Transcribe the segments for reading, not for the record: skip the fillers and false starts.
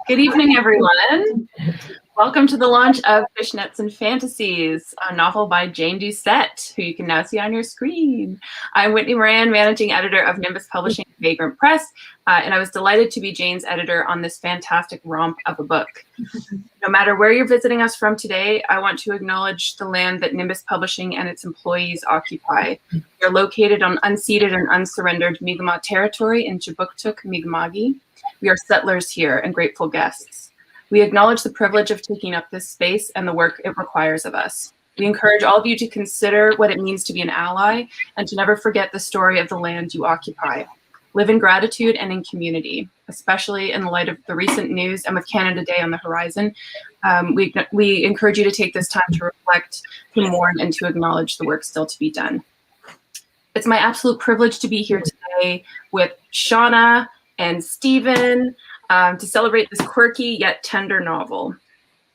Good evening, everyone. Welcome to the launch of Fishnets Fantasies, a novel by Jane Doucet, who you can now see on your screen. I'm Whitney Moran, managing editor of Nimbus Publishing and Vagrant Press, and I was delighted to be Jane's editor on this fantastic romp of a book. No matter where you're visiting us from today, I want to acknowledge the land that Nimbus Publishing and its employees occupy. We are located on unceded and unsurrendered Mi'kmaq territory in Kjipuktuk, Mi'kma'ki. We are settlers here and grateful guests. We acknowledge the privilege of taking up this space and the work it requires of us. We encourage all of you to consider what it means to be an ally and to never forget the story of the land you occupy. Live in gratitude and in community, especially in the light of the recent news and with Canada Day on the horizon. We encourage you to take this time to reflect, to mourn, and to acknowledge the work still to be done. It's my absolute privilege to be here today with Shauna and Stephen to celebrate this quirky yet tender novel.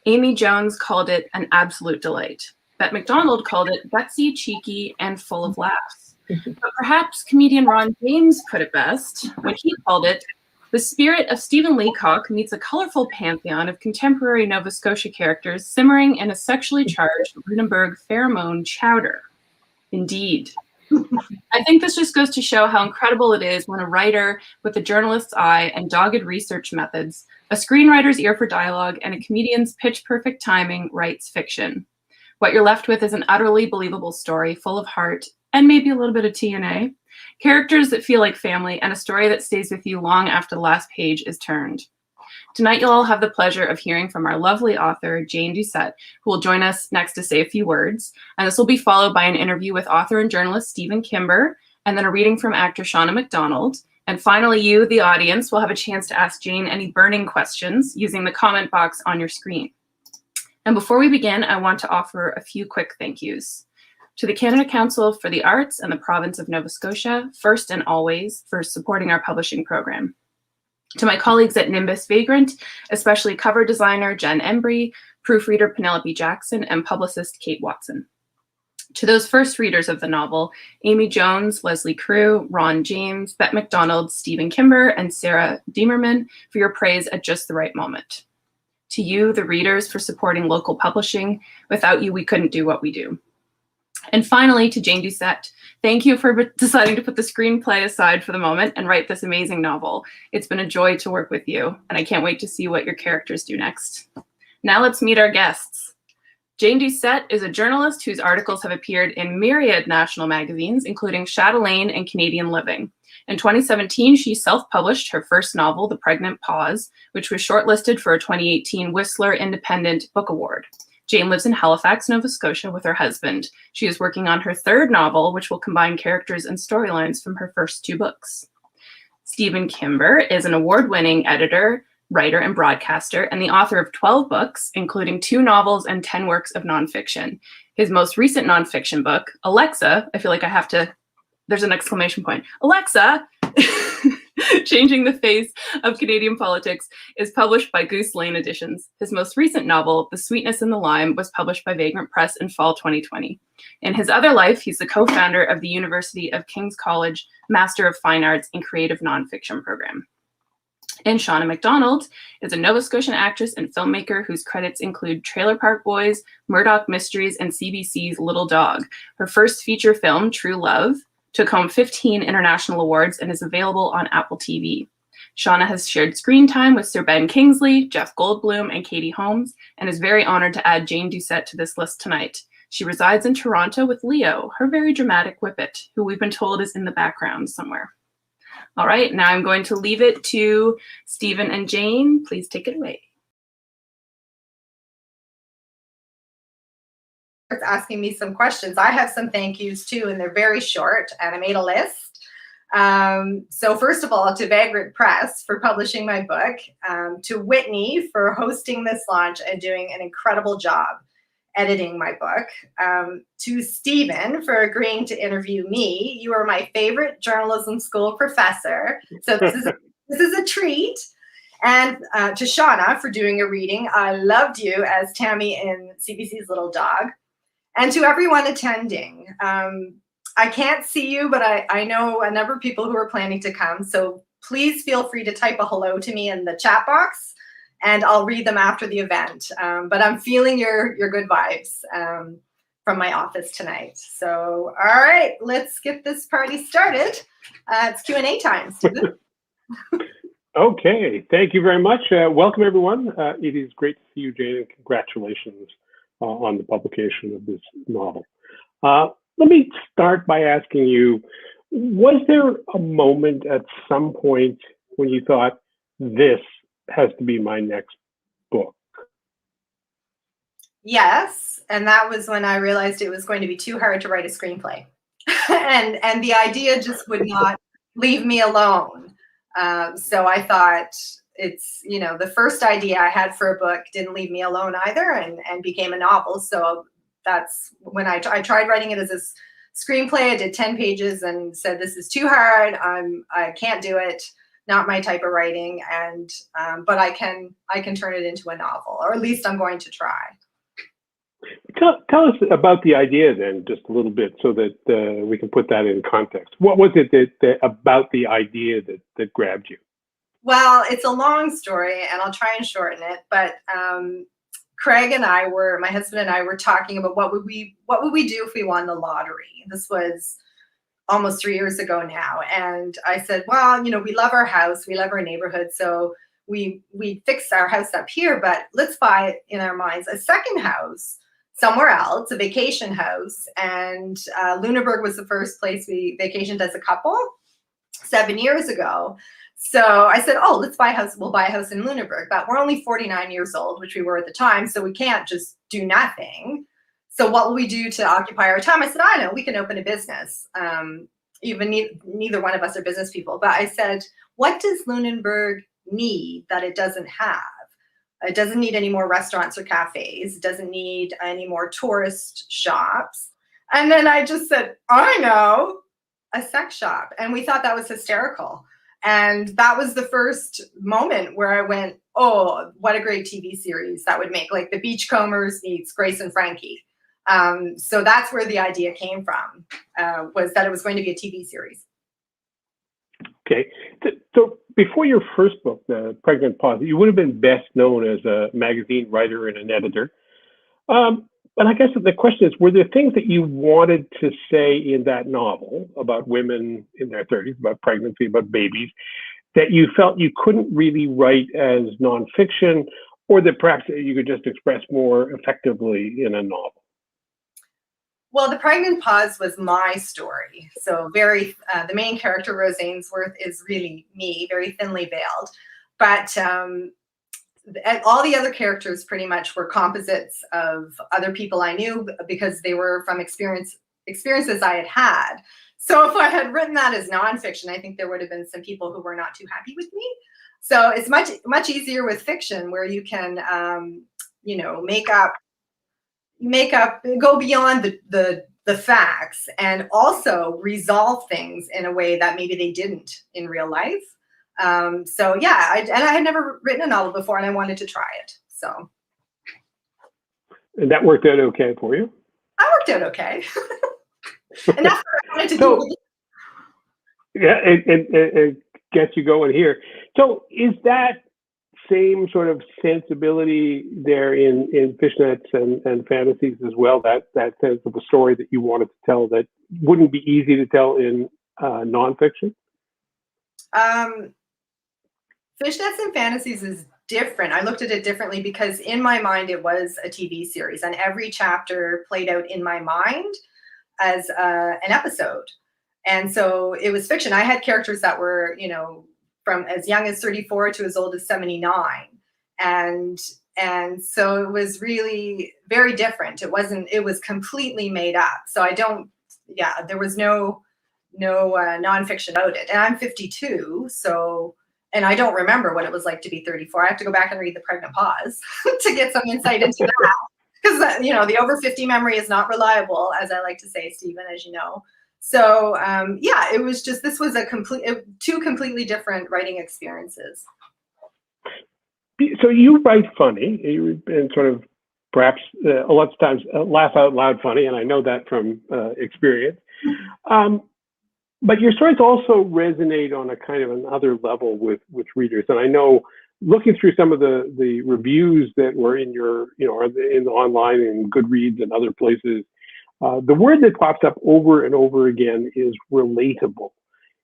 Amy Jones called it an absolute delight. Bette MacDonald called it gutsy, cheeky, and full of laughs. But perhaps comedian Ron James put it best when he called it the spirit of Stephen Leacock meets a colorful pantheon of contemporary Nova Scotia characters simmering in a sexually charged Lunenburg pheromone chowder. Indeed. I think this just goes to show how incredible it is when a writer with a journalist's eye and dogged research methods, a screenwriter's ear for dialogue, and a comedian's pitch-perfect timing writes fiction. What you're left with is an utterly believable story full of heart and maybe a little bit of TNA, characters that feel like family, and a story that stays with you long after the last page is turned. Tonight, you'll all have the pleasure of hearing from our lovely author, Jane Doucet, who will join us next to say a few words. And this will be followed by an interview with author and journalist Stephen Kimber, and then a reading from actor Shauna MacDonald. And finally, you, the audience, will have a chance to ask Jane any burning questions using the comment box on your screen. And before we begin, I want to offer a few quick thank yous. To the Canada Council for the Arts and the Province of Nova Scotia, first and always, for supporting our publishing program. To my colleagues at Nimbus Vagrant, especially cover designer Jen Embry, proofreader Penelope Jackson, and publicist Kate Watson. To those first readers of the novel, Amy Jones, Leslie Crew, Ron James, Bette MacDonald, Stephen Kimber, and Sarah Demerman for your praise at just the right moment. To you, the readers, for supporting local publishing. Without you, we couldn't do what we do. And finally, to Jane Doucet, thank you for deciding to put the screenplay aside for the moment and write this amazing novel. It's been a joy to work with you, and I can't wait to see what your characters do next. Now let's meet our guests. Jane Doucet is a journalist whose articles have appeared in myriad national magazines, including Chatelaine and Canadian Living. In 2017, she self-published her first novel, The Pregnant Pause, which was shortlisted for a 2018 Whistler Independent Book Award. Jane lives in Halifax, Nova Scotia with her husband. She is working on her third novel, which will combine characters and storylines from her first two books. Stephen Kimber is an award-winning editor, writer, and broadcaster, and the author of 12 books, including 2 novels and 10 works of nonfiction. His most recent nonfiction book, Alexa, I feel like I have to, there's an exclamation point, Alexa, Changing the Face of Canadian Politics, is published by Goose Lane Editions. His most recent novel, The Sweetness and the Lime, was published by Vagrant Press in fall 2020. In his other life, he's the co-founder of the University of King's College Master of Fine Arts in Creative Nonfiction program. And Shauna MacDonald is a Nova Scotian actress and filmmaker whose credits include Trailer Park Boys, Murdoch Mysteries, and CBC's Little Dog. Her first feature film, True Love, took home 15 international awards and is available on Apple TV. Shauna has shared screen time with Sir Ben Kingsley, Jeff Goldblum, and Katie Holmes, and is very honored to add Jane Doucet to this list tonight. She resides in Toronto with Leo, her very dramatic whippet, who we've been told is in the background somewhere. All right, now I'm going to leave it to Stephen and Jane. Please take it away. Asking me some questions. I have some thank yous too, and they're very short, and I made a list. So first of all, to Vagrant Press for publishing my book, to Whitney for hosting this launch and doing an incredible job editing my book, to Stephen for agreeing to interview me. You are my favorite journalism school professor, so this is a treat. And to Shauna for doing a reading. I loved you as Tammy in CBC's Little Dog. And to everyone attending, I can't see you, but I know a number of people who are planning to come. So please feel free to type a hello to me in the chat box, and I'll read them after the event. But I'm feeling your good vibes from my office tonight. So, all right, let's get this party started. It's Q&A time, Stephen. Okay, thank you very much. Welcome, everyone. It is great to see you, Jane, and congratulations on the publication of this novel. Let me start by asking you, was there a moment at some point when you thought, this has to be my next book? Yes, and that was when I realized it was going to be too hard to write a screenplay. and the idea just would not leave me alone. So I thought, it's, you know, the first idea I had for a book didn't leave me alone either, and became a novel. So that's when I tried writing it as a screenplay. I did 10 pages and said, this is too hard. I can't do it. Not my type of writing. And but I can turn it into a novel, or at least I'm going to try. Tell us about the idea then, just a little bit, so that we can put that in context. What was it that about the idea that grabbed you? Well, it's a long story, and I'll try and shorten it. But Craig and my husband and I were talking about what would we do if we won the lottery. This was almost 3 years ago now, and I said, well, you know, we love our house, we love our neighborhood, so we fix our house up here, but let's buy, in our minds, a second house somewhere else, a vacation house. And Lunenburg was the first place we vacationed as a couple 7 years ago. So I said, oh, let's buy a house. We'll buy a house in Lunenburg, but we're only 49 years old, which we were at the time. So we can't just do nothing. So what will we do to occupy our time? I said, I know, we can open a business. Neither one of us are business people, but I said, what does Lunenburg need that it doesn't have? It doesn't need any more restaurants or cafes. It doesn't need any more tourist shops. And then I just said, I know, a sex shop. And we thought that was hysterical. And that was the first moment where I went, oh, what a great TV series that would make, like the Beachcombers meets Grace and Frankie. So that's where the idea came from, was that it was going to be a TV series. Okay, so before your first book, The Pregnant Pause, you would have been best known as a magazine writer and an editor. But I guess the question is, were there things that you wanted to say in that novel about women in their 30s, about pregnancy, about babies, that you felt you couldn't really write as nonfiction, or that perhaps you could just express more effectively in a novel? Well, The Pregnant Pause was my story. So the main character, Rose Ainsworth, is really me, very thinly veiled. But all the other characters pretty much were composites of other people I knew, because they were from experiences I had had. So if I had written that as nonfiction, I think there would have been some people who were not too happy with me. So it's much easier with fiction, where you can, you know, go beyond the facts, and also resolve things in a way that maybe they didn't in real life. So yeah, I had never written a novel before, and I wanted to try it. So. And that worked out okay for you? I worked out okay. And that's what I wanted to do. Yeah, and gets you going here. So is that same sort of sensibility there in Fishnets and Fantasies as well, that sense of a story that you wanted to tell that wouldn't be easy to tell in nonfiction? Fishnets and Fantasies is different. I looked at it differently because in my mind it was a TV series, and every chapter played out in my mind as an episode. And so it was fiction. I had characters that were, you know, from as young as 34 to as old as 79. And so it was really very different. It was completely made up. So there was no nonfiction about it. And I'm 52, so, and I don't remember what it was like to be 34. I have to go back and read The Pregnant Pause to get some insight into that. Because, you know, the over 50 memory is not reliable, as I like to say, Stephen, as you know. So yeah, it was just, this was two completely different writing experiences. So you write funny, and sort of perhaps a lot of times laugh out loud funny, and I know that from experience. But your stories also resonate on a kind of another level with readers. And I know looking through some of the reviews that were in your, in the online and Goodreads and other places, the word that pops up over and over again is relatable.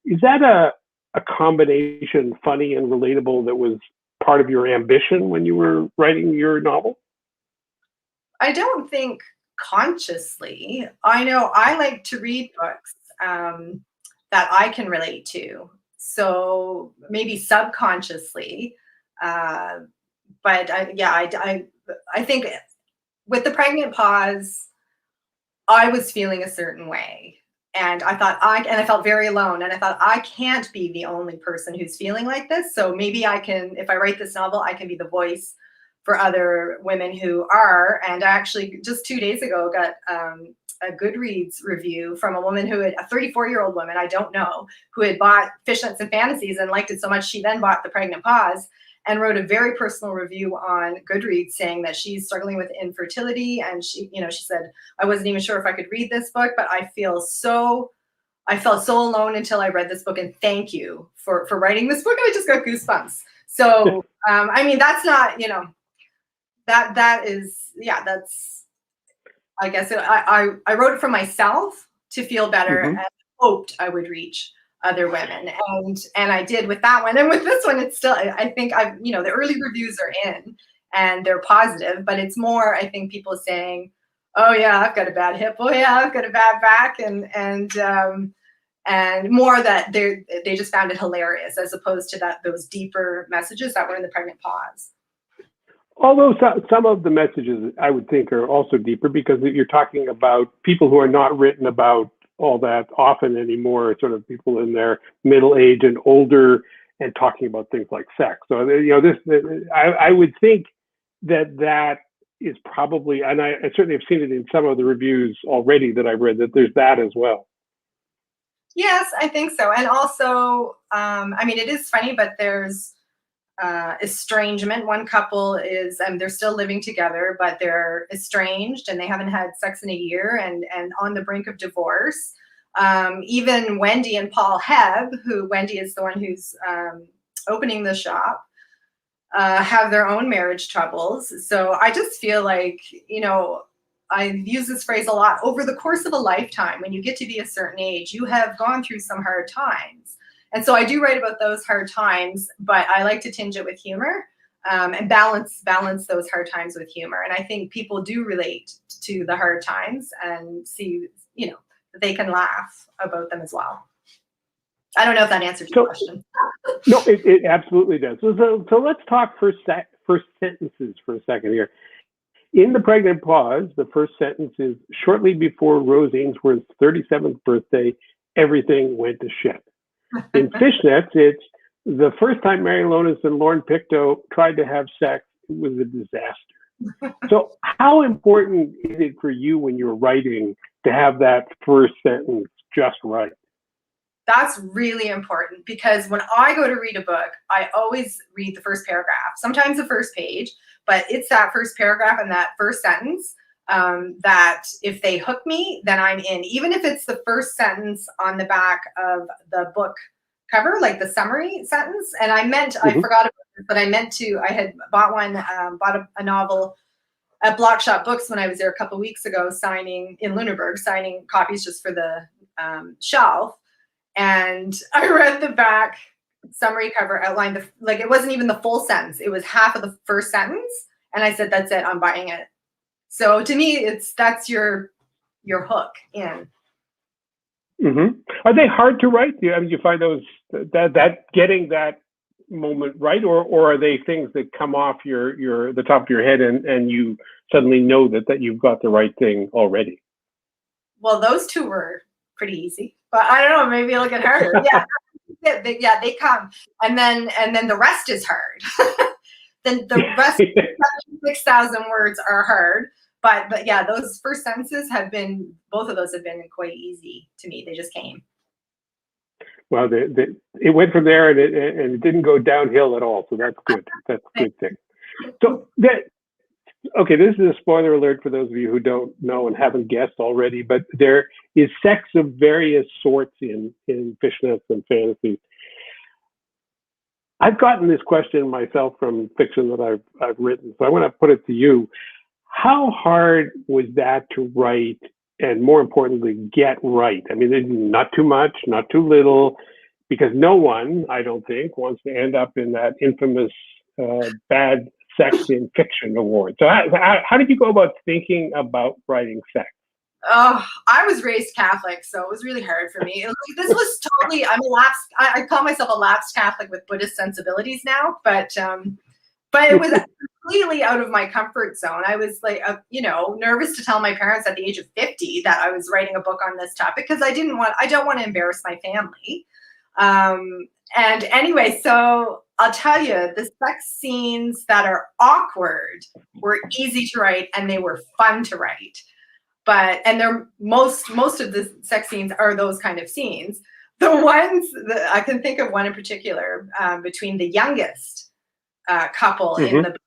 Is that a combination, funny and relatable, that was part of your ambition when you were writing your novel? I don't think consciously. I know I like to read books that I can relate to. So maybe subconsciously. But I think with the pregnant pause, I was feeling a certain way. And I thought I felt very alone. And I thought, I can't be the only person who's feeling like this. So maybe I can, if I write this novel, I can be the voice for other women who are. And I actually just 2 days ago got a Goodreads review from a woman who had, a 34-year-old woman, I don't know, who had bought Fishnets and Fantasies and liked it so much she then bought The Pregnant Pause and wrote a very personal review on Goodreads saying that she's struggling with infertility. And she said, I wasn't even sure if I could read this book, but I felt so alone until I read this book. And thank you for writing this book. I just got goosebumps. So, I mean, that's not, that is, yeah, that's, I guess I wrote it for myself to feel better and hoped I would reach other women. And I did with that one. And with this one, it's still, I think the early reviews are in and they're positive, but it's more, I think, people saying, oh yeah, I've got a bad hip. Oh yeah, I've got a bad back. And more that they just found it hilarious as opposed to those deeper messages that were in The Pregnant Pause. Although some of the messages I would think are also deeper because you're talking about people who are not written about all that often anymore, sort of people in their middle age and older and talking about things like sex. So, I would think that is probably, and I certainly have seen it in some of the reviews already that I've read, that there's that as well. Yes, I think so. And also, it is funny, but there's estrangement. One couple is, they're still living together, but they're estranged and they haven't had sex in a year and on the brink of divorce. Even Wendy and Paul Hebb, who Wendy is the one who's opening the shop, have their own marriage troubles. So I just feel like, I use this phrase a lot, over the course of a lifetime, when you get to be a certain age, you have gone through some hard times. And so I do write about those hard times, but I like to tinge it with humor and balance those hard times with humor. And I think people do relate to the hard times and see, that they can laugh about them as well. I don't know if that answered your question. No, it absolutely does. So let's talk first sentences for a second here. In The Pregnant Pause, the first sentence is, shortly before Rose Ainsworth's 37th birthday, everything went to shit. In Fishnets, it's the first time Mary Lonis and Lauren Pictou tried to have sex, it was a disaster. So how important is it for you when you're writing to have that first sentence just right? That's really important because when I go to read a book, I always read the first paragraph, sometimes the first page, but it's that first paragraph and that first sentence that if they hook me, then I'm in. Even if it's the first sentence on the back of the book cover, like the summary sentence. And I forgot about it, but I had bought one, bought a novel at Block Shop Books when I was there a couple of weeks ago, signing copies just for the shelf. And I read the back summary cover, outlined it wasn't even the full sentence. It was half of the first sentence. And I said, that's it, I'm buying it. So to me, that's your hook in. Mm-hmm. Are they hard to write? Do you find those that getting that moment right, or are they things that come off the top of your head and you suddenly know that you've got the right thing already? Well, those two were pretty easy, but I don't know, maybe it'll get harder. Yeah, they come, and then the rest is hard. Then the rest, 6,000 words are hard. But yeah, those first sentences both of those have been quite easy to me. They just came. Well, it went from there and it didn't go downhill at all. So that's good. That's a good thing. So okay, this is a spoiler alert for those of you who don't know and haven't guessed already, but there is sex of various sorts in Fishnets and Fantasies. I've gotten this question myself from fiction that I've written, so I want to put it to you. How hard was that to write, and more importantly, get right? I mean, not too much, not too little, because no one, I don't think, wants to end up in that infamous bad sex in fiction award. So how did you go about thinking about writing sex? Oh, I was raised Catholic, so it was really hard for me. This was totally, I'm a lapsed, I call myself a lapsed Catholic with Buddhist sensibilities now, but it was completely out of my comfort zone. I was like, nervous to tell my parents at the age of 50 that I was writing a book on this topic because I don't want to embarrass my family. And anyway, so I'll tell you, the sex scenes that are awkward were easy to write and they were fun to write. And they're most of the sex scenes are those kind of scenes. The ones that I can think of, one in particular, between the youngest couple in the book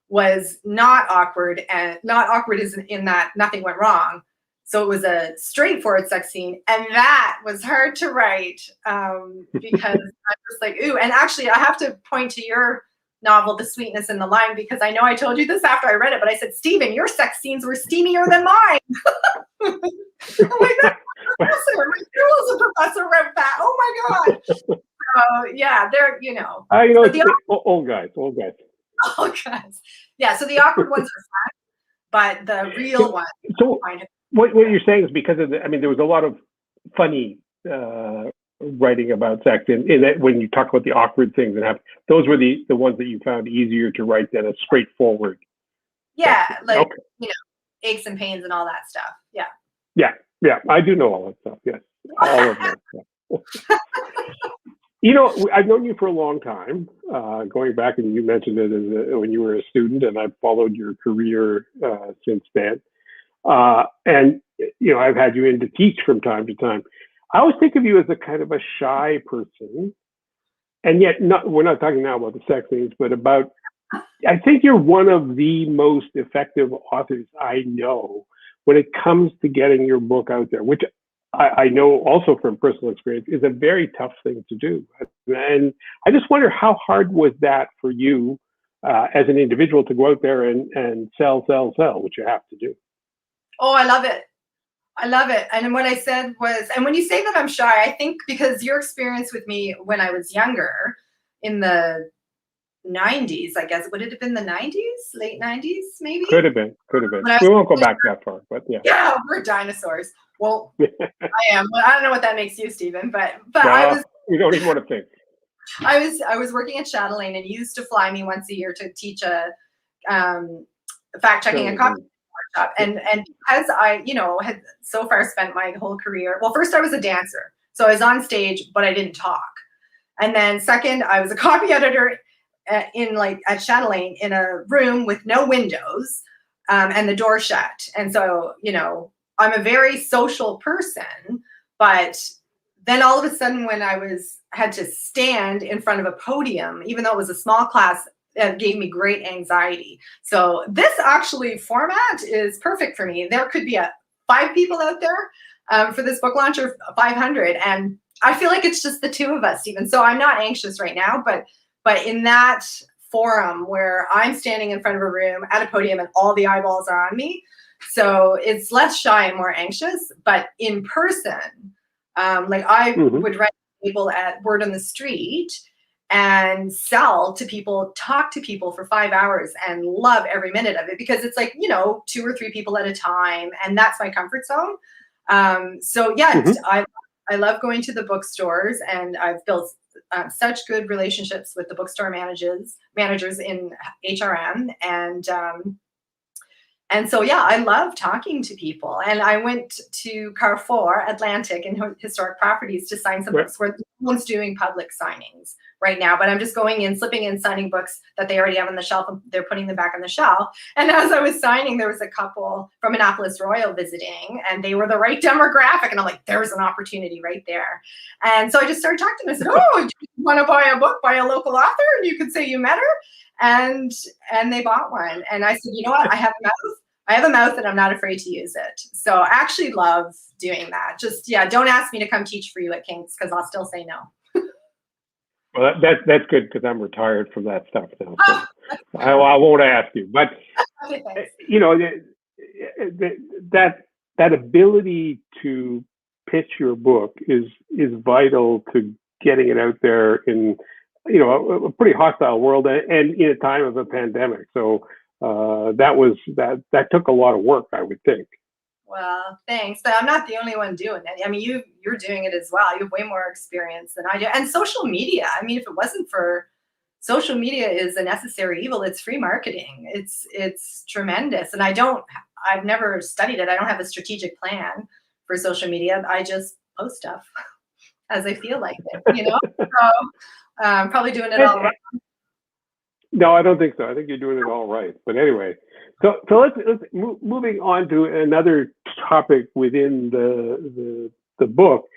was not awkward, and not awkward is in that nothing went wrong. So it was a straightforward sex scene, and that was hard to write because I was like, ooh. And actually, I have to point to your novel, The Sweetness in the Lime, because I know I told you this after I read it, but I said, Stephen, your sex scenes were steamier than mine. Oh my God, my girl is a professor wrote that. Oh my God. So yeah, they're, old guys. Oh guys. Yeah, so the awkward ones are fun, but the real ones. So what you're saying is because of there was a lot of funny writing about sex in that when you talk about the awkward things that happen, those were the ones that you found easier to write than a straightforward. Yeah, like aches and pains and all that stuff. Yeah, I do know all that stuff. Yes, all of that stuff. I've known you for a long time, going back, and you mentioned it when you were a student, and I've followed your career since then. And I've had you in to teach from time to time. I always think of you as a kind of a shy person, and yet we're not talking now about the sex scenes, but about, I think you're one of the most effective authors I know when it comes to getting your book out there, which I know also from personal experience is a very tough thing to do. And I just wonder, how hard was that for you as an individual to go out there and sell, which you have to do? Oh, I love it. And what I said was, and when you say that I'm shy, I think because your experience with me when I was younger, in the 90s, I guess, would it have been the 90s, late 90s, maybe? Could have been. We won't go back that far, but yeah. Yeah, we're dinosaurs. Well, I am. Well, I don't know what that makes you, Stephen, but no, I was. We don't even want to think. I was working at Chatelaine, and used to fly me once a year to teach a fact checking and copy workshop. And because I, had so far spent my whole career. Well, first I was a dancer, so I was on stage, but I didn't talk. And then second, I was a copy editor at Chatelaine in a room with no windows and the door shut. And so, I'm a very social person, but then all of a sudden when I had to stand in front of a podium, even though it was a small class, it gave me great anxiety. So this actually format is perfect for me. There could be 5 people out there for this book launch, or 500. And I feel like it's just the 2 of us, Stephen. So I'm not anxious right now, but in that forum where I'm standing in front of a room at a podium and all the eyeballs are on me, so it's less shy and more anxious. But in person, like I would write people at Word on the Street and sell to people, talk to people for 5 hours and love every minute of it, because it's like, 2 or 3 people at a time. And that's my comfort zone. So yeah, I love going to the bookstores, and I've built such good relationships with the bookstore managers in HRM. And so, yeah, I love talking to people. And I went to Carrefour Atlantic and Historic Properties to sign some books, where no one's doing public signings right now. But I'm just going in, slipping in, signing books that they already have on the shelf, and they're putting them back on the shelf. And as I was signing, there was a couple from Annapolis Royal visiting, and they were the right demographic. And I'm like, there's an opportunity right there. And so I just started talking to them. I said, oh, do you want to buy a book by a local author? And you could say you met her. And they bought one. And I said, you know what? I have a mouth and I'm not afraid to use it. So I actually love doing that. Just, don't ask me to come teach for you at King's, because I'll still say no. Well, that's good because I'm retired from that stuff now, so I won't ask you. But Okay, thanks. you know, that ability to pitch your book is vital to getting it out there in, you know, a pretty hostile world and in a time of a pandemic. So that took a lot of work, I would think. Well, thanks, but I'm not the only one doing it. I mean, you're doing it as well. You have way more experience than I do. And social media. I mean, if it wasn't for social media, is a necessary evil. It's free marketing. It's tremendous. And I've never studied it. I don't have a strategic plan for social media. I just post stuff as I feel like it, you know. So probably doing it all wrong. No, I don't think so. I think you're doing it all right. But anyway, so let's moving on to another topic within the book.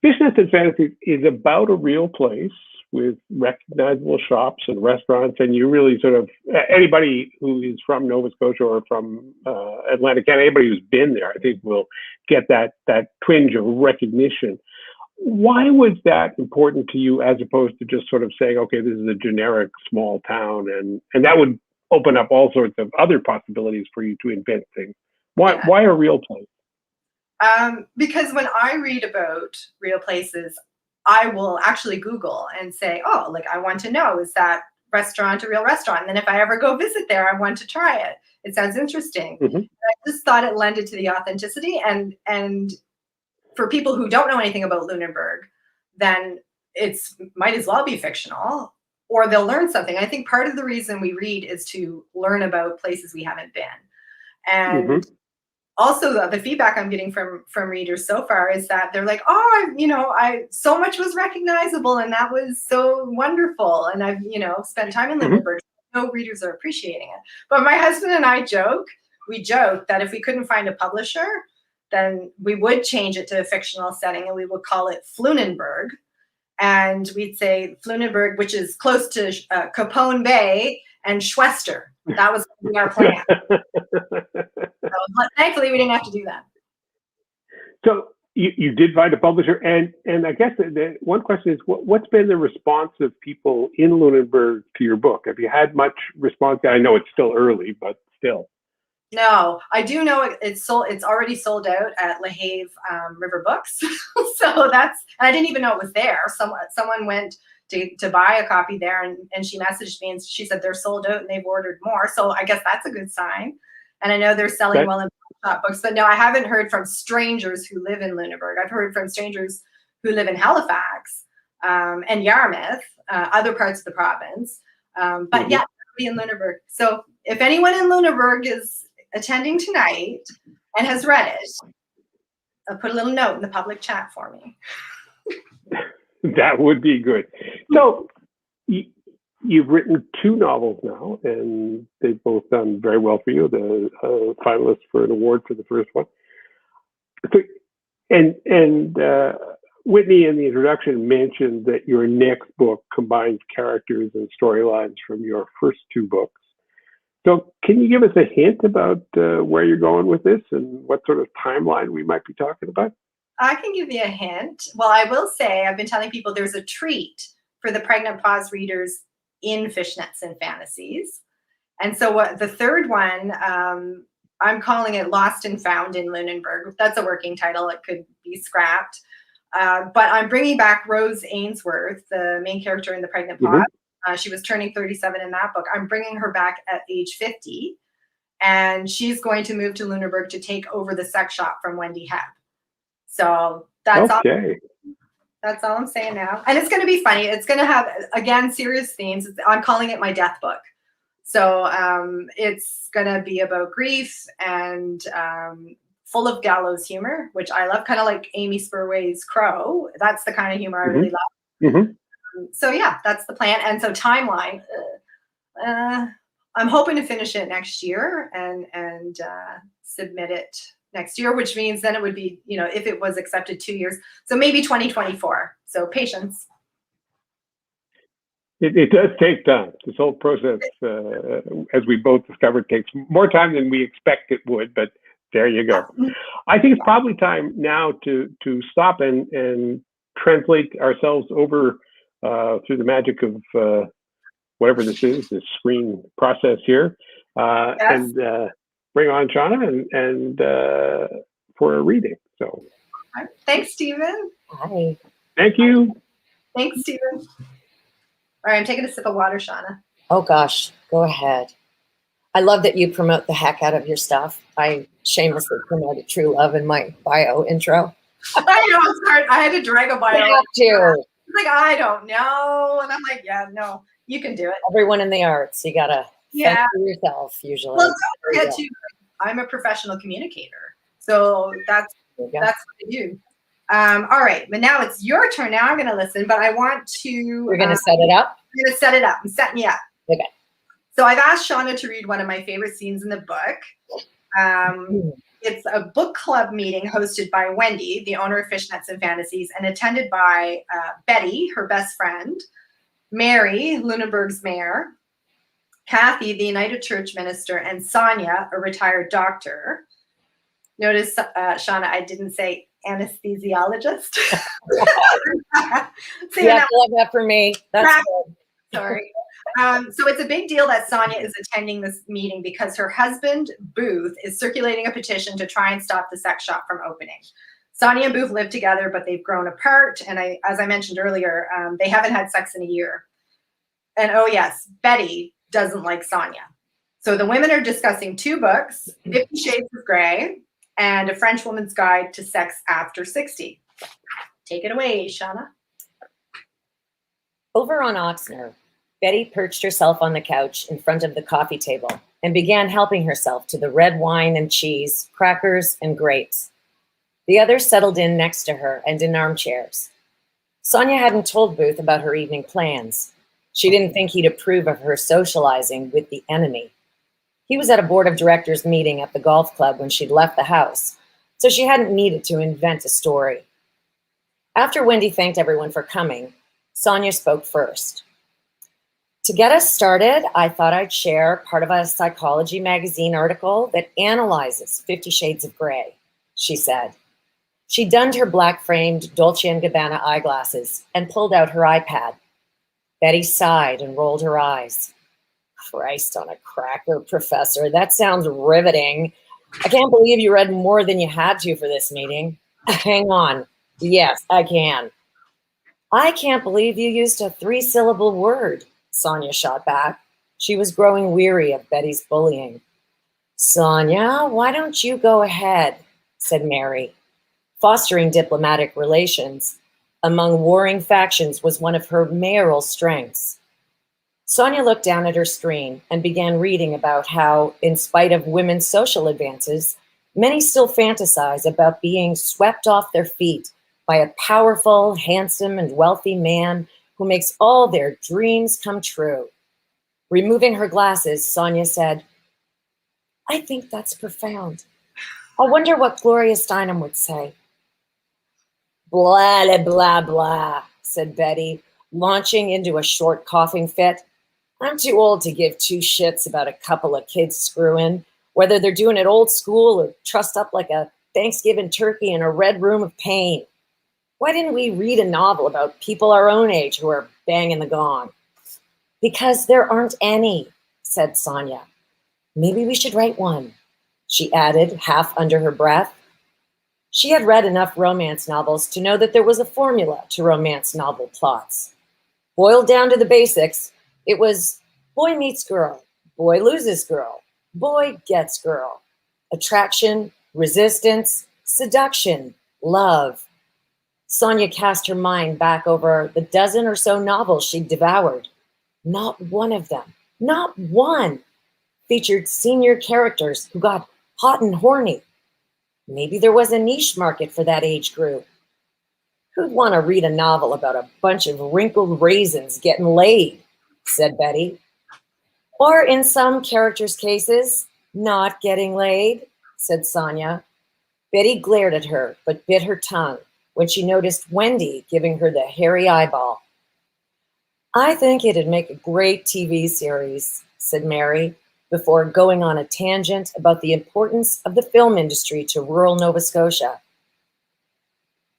Fishnets and Fantasies is about a real place with recognizable shops and restaurants, and you really sort of, anybody who is from Nova Scotia or from Atlantic Canada, anybody who's been there, I think will get that twinge of recognition. Why was that important to you as opposed to just sort of saying, okay, this is a generic small town, and that would open up all sorts of other possibilities for you to invent things? Why a real place? Because when I read about real places, I will actually Google and say, oh, like, I want to know, is that restaurant a real restaurant? And then if I ever go visit there, I want to try it. It sounds interesting. Mm-hmm. I just thought it lended to the authenticity. And for people who don't know anything about Lunenburg, then it's might as well be fictional, or they'll learn something. I think part of the reason we read is to learn about places we haven't been. And Mm-hmm. also the feedback I'm getting from readers so far is that they're like, oh, I so much was recognizable and that was so wonderful. And I've, spent time in Lunenburg. No readers are appreciating it. But my husband and I joke that if we couldn't find a publisher, then we would change it to a fictional setting and we would call it Flunenburg. And we'd say Flunenburg, which is close to Capone Bay and Schwester. That was our plan. So, thankfully, we didn't have to do that. So you did find a publisher, and I guess the one question is, what's been the response of people in Lunenburg to your book? Have you had much response? I know it's still early, but still. No, I do know it's already sold out at La Have River Books. So and I didn't even know it was there. Someone went to buy a copy there, and she messaged me and she said they're sold out and they've ordered more. So I guess that's a good sign. And I know they're selling well in shop books, but no, I haven't heard from strangers who live in Lunenburg. I've heard from strangers who live in Halifax and Yarmouth, other parts of the province. But yeah, in Lunenburg. So if anyone in Lunenburg is attending tonight and has read it, I'll put a little note in the public chat for me. That would be good. So you've written 2 novels now, and they've both done very well for you. The finalist for an award for the first one. So, and Whitney in the introduction mentioned that your next book combines characters and storylines from your first 2 books. So can you give us a hint about where you're going with this and what sort of timeline we might be talking about? I can give you a hint. Well, I will say I've been telling people there's a treat for the Pregnant Pause readers in Fishnets and Fantasies. And so the third one, I'm calling it Lost and Found in Lunenburg. That's a working title. It could be scrapped. But I'm bringing back Rose Ainsworth, the main character in the Pregnant Pause. She was turning 37 in that book. I'm bringing her back at age 50, and she's going to move to Lunenburg to take over the sex shop from Wendy Hebb. So that's okay. That's all I'm saying now. And it's going to be funny. It's going to have, again, serious themes. I'm calling it my death book. So it's going to be about grief and full of gallows humor, which I love, kind of like Amy Spurway's Crow. That's the kind of humor I really love. So yeah, that's the plan. And so timeline, I'm hoping to finish it next year and submit it next year, which means then it would be, if it was accepted, 2 years. So maybe 2024. So patience. It does take time. This whole process, as we both discovered, takes more time than we expect it would, but there you go. I think it's probably time now to stop and translate ourselves over through the magic of whatever this is, this screen process here, Yes. and bring on Shauna and for a reading. So, Thanks, Stephen. Hi. thank you. Thanks, Stephen. All right, I'm taking a sip of water, Shauna. Oh gosh, go ahead. I love that you promote the heck out of your stuff. I shamelessly promoted True Love in my bio intro. I know, it's hard. I had to drag a bio. You have to. It's like, I don't know. And I'm like, yeah, no, you can do it. Everyone in the arts, you gotta Yeah. fend for yourself usually. Well, don't forget too, I'm a professional communicator. So that's There you go. what I do. All right, but now it's your turn. Now I'm going to listen, but I want to. You're gonna set it up? I'm going to set it up. I'm setting you up. Okay. So I've asked Shauna to read one of my favorite scenes in the book. It's a book club meeting hosted by Wendy, the owner of Fishnets and Fantasies, and attended by Betty, her best friend, Mary, Lunenburg's mayor, Kathy, the United Church minister, and Sonia, a retired doctor. Notice, Shauna, I didn't say anesthesiologist. See, Yeah, love that for me. That's good. sorry. So it's a big deal that Sonia is attending this meeting because her husband, Booth, is circulating a petition to try and stop the sex shop from opening. Sonia and Booth live together, but they've grown apart. And as I mentioned earlier, they haven't had sex in a year. And oh yes, Betty doesn't like Sonia. So the women are discussing two books, 50 Shades of Grey and A French Woman's Guide to Sex After 60. Take it away, Shauna. Over on Oxnard, Betty perched herself on the couch in front of the coffee table and began helping herself to the red wine and cheese, crackers, and grapes. The others settled in next to her and in armchairs. Sonia hadn't told Booth about her evening plans. She didn't think he'd approve of her socializing with the enemy. He was at a board of directors meeting at the golf club when she'd left the house, so she hadn't needed to invent a story. After Wendy thanked everyone for coming, Sonia spoke first. To get us started, I thought I'd share part of a Psychology magazine article that analyzes 50 Shades of Grey, she said. She donned her black-framed Dolce & Gabbana eyeglasses and pulled out her iPad. Betty sighed and rolled her eyes. Christ on a cracker, Professor. That sounds riveting. I can't believe you read more than you had to for this meeting. Hang on. Yes, I can. I can't believe you used a 3-syllable word, Sonia shot back. She was growing weary of Betty's bullying. Sonia, why don't you go ahead, said Mary. Fostering diplomatic relations among warring factions was one of her mayoral strengths. Sonia looked down at her screen and began reading about how, in spite of women's social advances, many still fantasize about being swept off their feet by a powerful, handsome, and wealthy man who makes all their dreams come true. Removing her glasses, Sonia said, I think that's profound. I wonder what Gloria Steinem would say. Blah, blah, blah, blah, said Betty, launching into a short coughing fit. I'm too old to give two shits about a couple of kids screwing, whether they're doing it old school or trussed up like a Thanksgiving turkey in a red room of pain. Why didn't we read a novel about people our own age who are banging the gong? Because there aren't any, said Sonia. Maybe we should write one, she added, half under her breath. She had read enough romance novels to know that there was a formula to romance novel plots. Boiled down to the basics, it was boy meets girl, boy loses girl, boy gets girl. Attraction, resistance, seduction, love. Sonia cast her mind back over the dozen or so novels she'd devoured. Not one of them, not one, featured senior characters who got hot and horny. Maybe there was a niche market for that age group. Who'd want to read a novel about a bunch of wrinkled raisins getting laid, said Betty. Or in some characters' cases, not getting laid, said Sonia. Betty glared at her, but bit her tongue when she noticed Wendy giving her the hairy eyeball. I think it'd make a great TV series, said Mary, before going on a tangent about the importance of the film industry to rural Nova Scotia.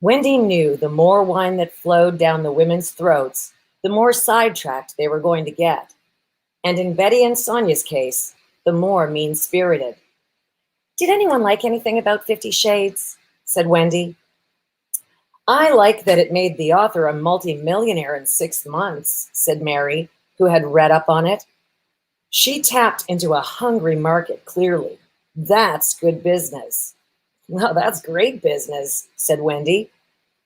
Wendy knew the more wine that flowed down the women's throats, the more sidetracked they were going to get. And in Betty and Sonia's case, the more mean-spirited. Did anyone like anything about 50 Shades? Said Wendy. I like that it made the author a multi-millionaire in 6 months, said Mary, who had read up on it. She tapped into a hungry market, clearly. That's good business. Well, that's great business, said Wendy.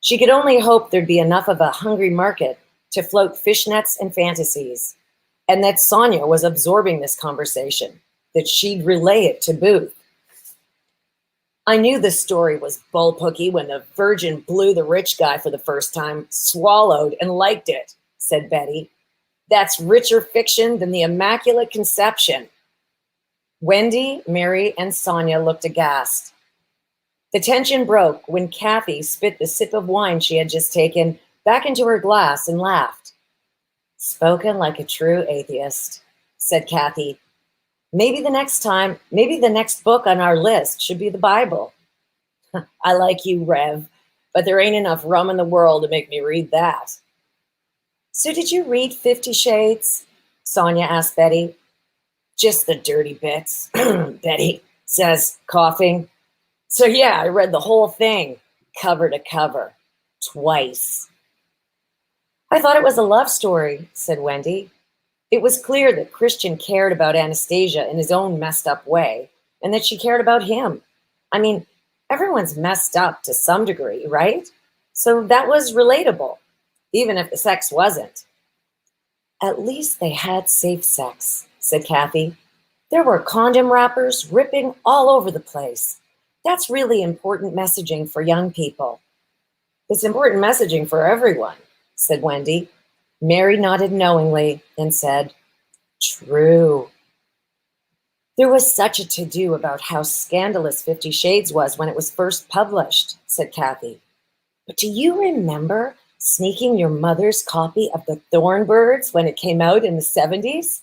She could only hope there'd be enough of a hungry market to float Fishnets and Fantasies, and that Sonia was absorbing this conversation, that she'd relay it to Booth. I knew the story was bullpooky when the Virgin blew the rich guy for the first time, swallowed, and liked it, said Betty. That's richer fiction than the Immaculate Conception. Wendy, Mary, and Sonia looked aghast. The tension broke when Kathy spit the sip of wine she had just taken back into her glass and laughed. Spoken like a true atheist, said Kathy. Maybe the next book on our list should be the Bible. I like you, Rev, but there ain't enough rum in the world to make me read that. So did you read 50 Shades? Sonia asked Betty. Just the dirty bits, Betty says, coughing. So yeah, I read the whole thing, cover to cover, twice. I thought it was a love story, said Wendy. It was clear that Christian cared about Anastasia in his own messed up way, and that she cared about him. I mean, everyone's messed up to some degree, right? So that was relatable, even if the sex wasn't. At least they had safe sex, said Kathy. There were condom wrappers ripping all over the place. That's really important messaging for young people. It's important messaging for everyone, said Wendy. Mary nodded knowingly and said, true. There was such a to-do about how scandalous 50 Shades was when it was first published, said Kathy. But do you remember sneaking your mother's copy of The Thornbirds when it came out in the 70s?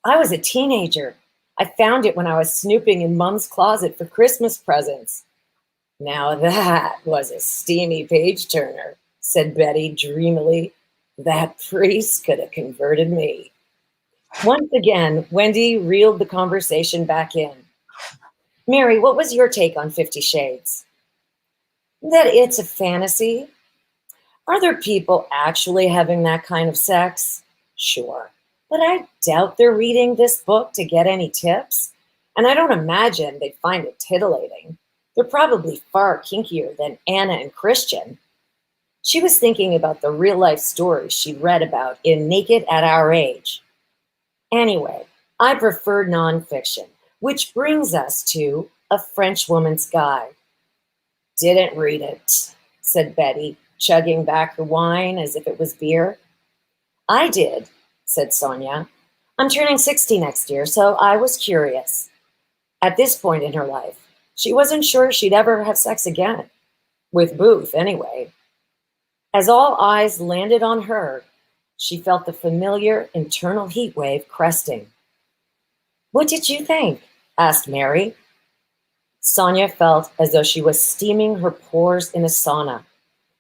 I was a teenager. I found it when I was snooping in Mom's closet for Christmas presents. Now that was a steamy page-turner, said Betty dreamily. That priest could have converted me. Once again, Wendy reeled the conversation back in. Mary, what was your take on 50 Shades? That it's a fantasy. Are there people actually having that kind of sex? Sure. But I doubt they're reading this book to get any tips. And I don't imagine they'd find it titillating. They're probably far kinkier than Anna and Christian. She was thinking about the real-life stories she'd read about in Naked at Our Age. Anyway, I prefer nonfiction, which brings us to A French Woman's Guide. Didn't read it, said Betty, chugging back her wine as if it was beer. I did, said Sonia. I'm turning 60 next year, so I was curious. At this point in her life, she wasn't sure she'd ever have sex again. With Booth, anyway. As all eyes landed on her, she felt the familiar internal heat wave cresting. What did you think? Asked Mary. Sonia felt as though she was steaming her pores in a sauna.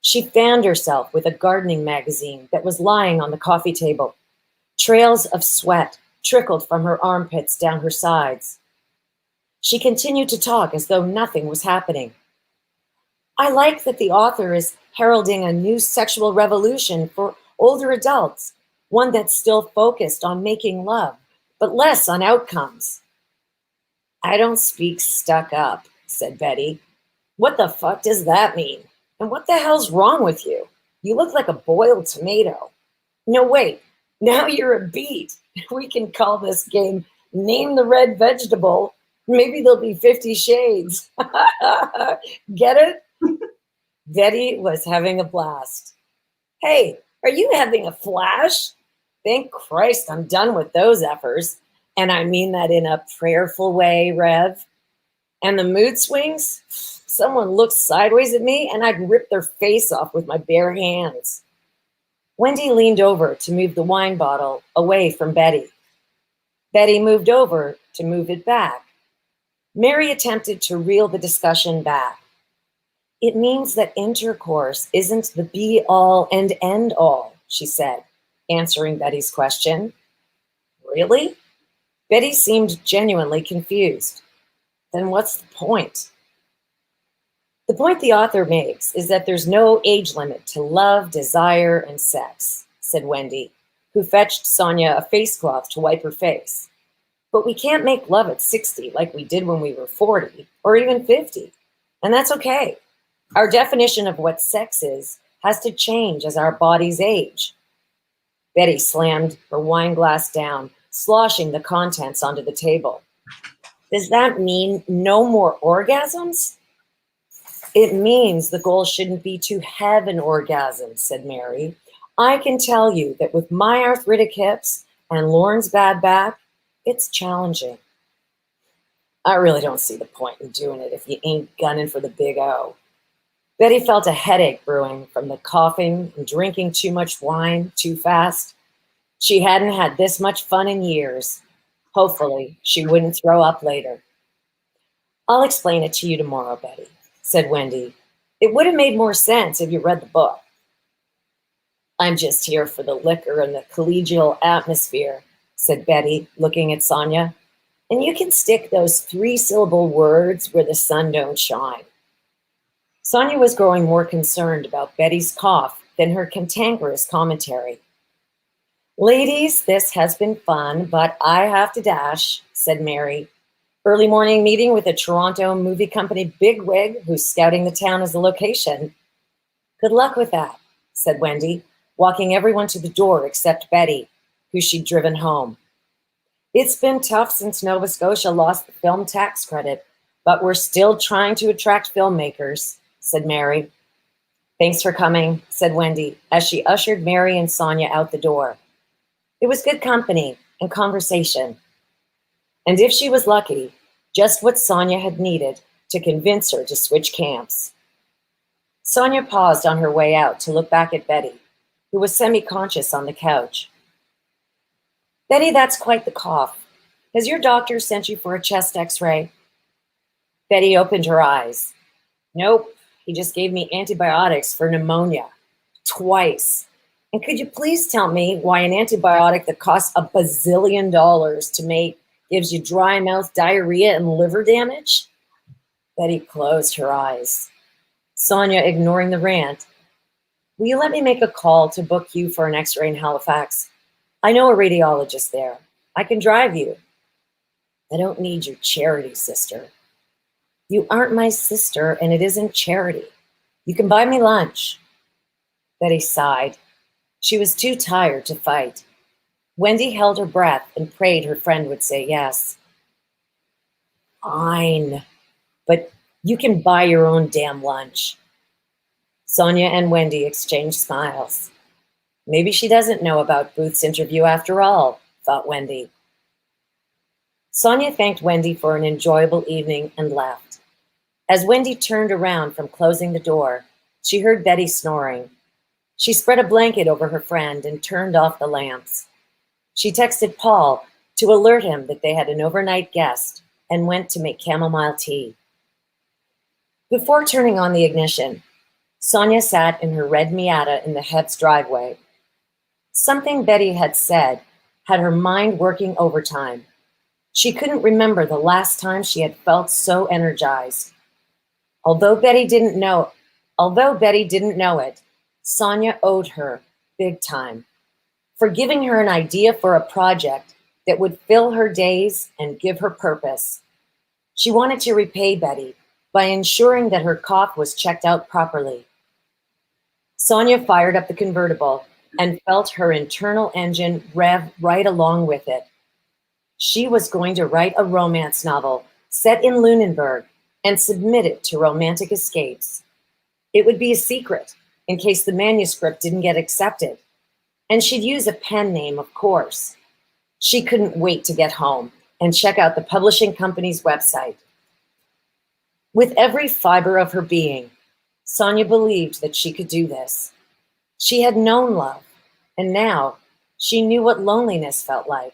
She fanned herself with a gardening magazine that was lying on the coffee table. Trails of sweat trickled from her armpits down her sides. She continued to talk as though nothing was happening. I like that the author is heralding a new sexual revolution for older adults, one that's still focused on making love, but less on outcomes. I don't speak stuck up, said Betty. What the fuck does that mean? And what the hell's wrong with you? You look like a boiled tomato. No, wait, now you're a beet. We can call this game Name the Red Vegetable. Maybe there'll be 50 Shades. Get it? Betty was having a blast. Hey, are you having a flash? Thank Christ I'm done with those effers. And I mean that in a prayerful way, Rev. And the mood swings? Someone looks sideways at me and I'd rip their face off with my bare hands. Wendy leaned over to move the wine bottle away from Betty. Betty moved over to move it back. Mary attempted to reel the discussion back. It means that intercourse isn't the be-all and end-all, she said. answering Betty's question. Really? Betty seemed genuinely confused. Then what's the point? The point the author makes is that there's no age limit to love, desire, and sex, said Wendy, who fetched Sonia a face cloth to wipe her face. But we can't make love at 60 like we did when we were 40 or even 50. And that's okay. Our definition of what sex is has to change as our bodies age. Betty slammed her wine glass down, sloshing the contents onto the table. Does that mean no more orgasms? It means the goal shouldn't be to have an orgasm, said Mary. I can tell you that with my arthritic hips and Lauren's bad back, it's challenging. I really don't see the point in doing it if you ain't gunning for the big O. Betty felt a headache brewing from the coughing and drinking too much wine too fast. She hadn't had this much fun in years. Hopefully, she wouldn't throw up later. I'll explain it to you tomorrow, Betty, said Wendy. It would have made more sense if you read the book. I'm just here for the liquor and the collegial atmosphere, said Betty, looking at Sonia. And you can stick those 3-syllable words where the sun don't shine. Sonia was growing more concerned about Betty's cough than her cantankerous commentary. Ladies, this has been fun, but I have to dash, said Mary. Early morning meeting with a Toronto movie company bigwig who's scouting the town as a location. Good luck with that, said Wendy, walking everyone to the door except Betty, who she'd driven home. It's been tough since Nova Scotia lost the film tax credit, but we're still trying to attract filmmakers, said Mary. Thanks for coming, said Wendy, as she ushered Mary and Sonia out the door. It was good company and conversation. And if she was lucky, just what Sonia had needed to convince her to switch camps. Sonia paused on her way out to look back at Betty, who was semi-conscious on the couch. Betty, that's quite the cough. Has your doctor sent you for a chest x-ray? Betty opened her eyes. Nope, he just gave me antibiotics for pneumonia. Twice. And could you please tell me why an antibiotic that costs $1 bazillion to make gives you dry mouth, diarrhea, and liver damage? Betty closed her eyes. Sonia, ignoring the rant. Will you let me make a call to book you for an x-ray in Halifax? I know a radiologist there. I can drive you. I don't need your charity, sister. You aren't my sister, and it isn't charity. You can buy me lunch. Betty sighed. She was too tired to fight. Wendy held her breath and prayed her friend would say yes. Fine, but you can buy your own damn lunch. Sonia and Wendy exchanged smiles. Maybe she doesn't know about Booth's interview after all, thought Wendy. Sonia thanked Wendy for an enjoyable evening and left. As Wendy turned around from closing the door, she heard Betty snoring. She spread a blanket over her friend and turned off the lamps. She texted Paul to alert him that they had an overnight guest and went to make chamomile tea. Before turning on the ignition, Sonia sat in her red Miata in the Hebs driveway. Something Betty had said had her mind working overtime. She couldn't remember the last time she had felt so energized. Although Betty didn't know it, Sonia owed her big time for giving her an idea for a project that would fill her days and give her purpose. She wanted to repay Betty by ensuring that her cough was checked out properly. Sonia fired up the convertible and felt her internal engine rev right along with it. She was going to write a romance novel set in Lunenburg and submit it to Romantic Escapes. It would be a secret in case the manuscript didn't get accepted. And she'd use a pen name, of course. She couldn't wait to get home and check out the publishing company's website. With every fiber of her being, Sonia believed that she could do this. She had known love, and now she knew what loneliness felt like.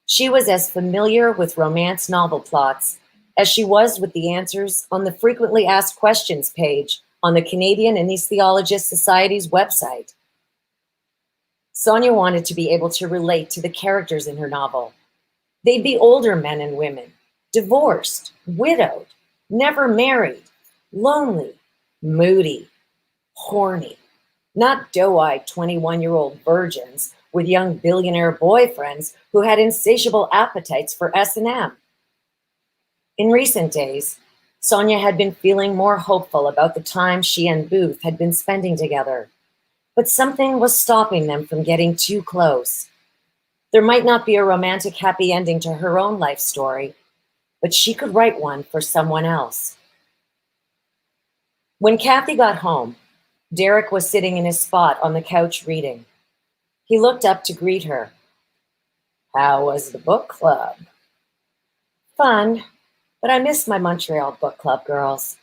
She was as familiar with romance novel plots as she was with the answers on the frequently asked questions page on the Canadian Anesthesiologist Society's website. Sonia wanted to be able to relate to the characters in her novel. They'd be older men and women, divorced, widowed, never married, lonely, moody, horny, not doe-eyed 21-year-old virgins with young billionaire boyfriends who had insatiable appetites for S&M. In recent days, Sonia had been feeling more hopeful about the time she and Booth had been spending together, but something was stopping them from getting too close. There might not be a romantic happy ending to her own life story, but she could write one for someone else. When Kathy got home, Derek was sitting in his spot on the couch reading. He looked up to greet her. "How was the book club?" "Fun, but I missed my Montreal book club girls."